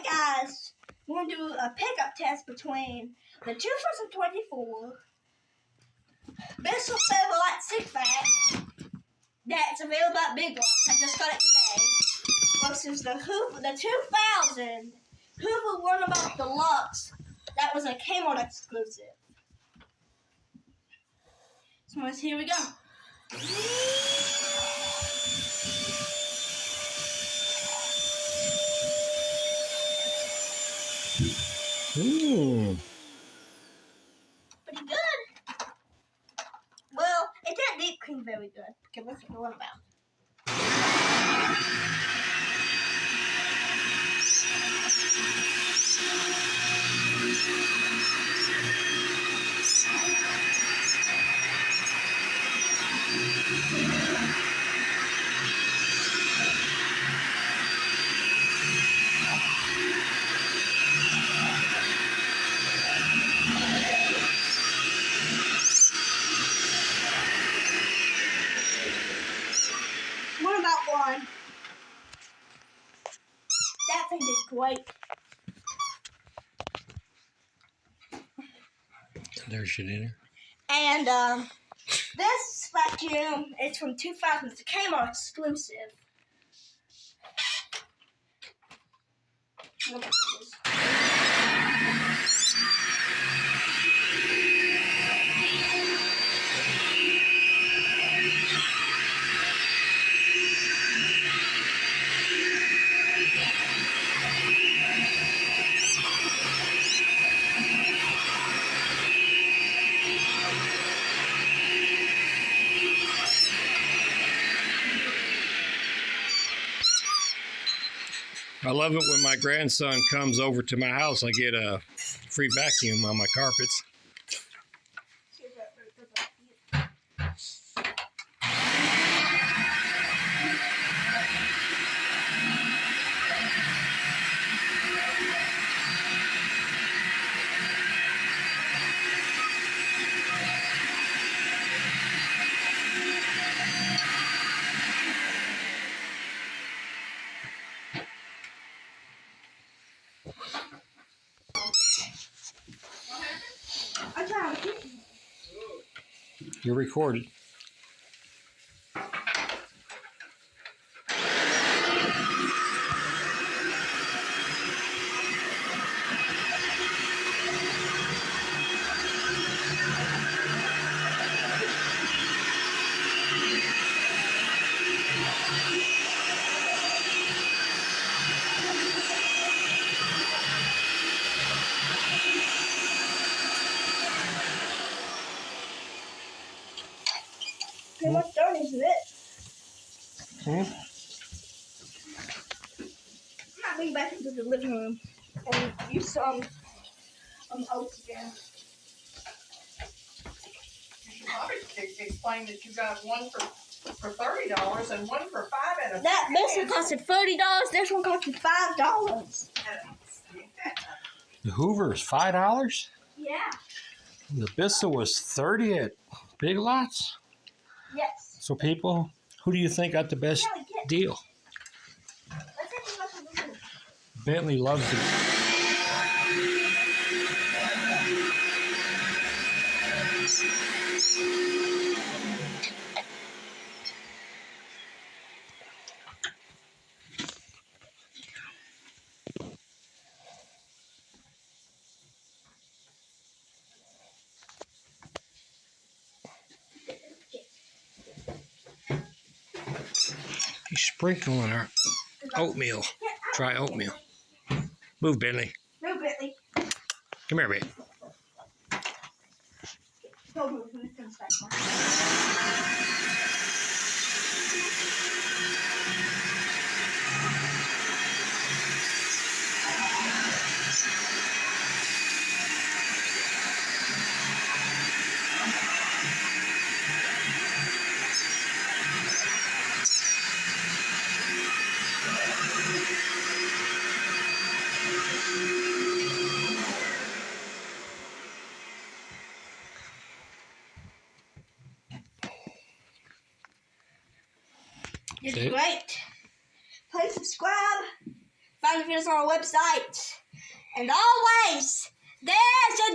Alright guys, we're going to do a pickup test between the 2024 Bissell featherweight 6-pack that's available at Big Lots. I just got it today. Versus the Hoover, the 2000 Hoover Runabout Deluxe. That was a Kmart exclusive. So here we go. Pretty good. Well, it didn't deep clean very good. Okay, let's go on about. One. That thing is great. There's shit in there. And this vacuum is from 2000. It's a Kmart exclusive. Look at this. I love it when my grandson comes over to my house. I get a free vacuum on my carpets. You're recorded. Pretty much done, isn't it? I'm not going back into the living room and use some oats again. You probably explain that you got one for $30 and one for $5 at a That Bissell costed $30. This one costed $5. The Hoover is $5. Yeah. The Bissell was $30 at Big Lots. Yes. So people, who do you think got the best deal? Bentley loves it. He's sprinkling our oatmeal. Try oatmeal. Move, Bentley. No, Bentley. Come here, babe. Don't move. Who's going to start? It's great. Please subscribe, find the videos on our website. And always, there's a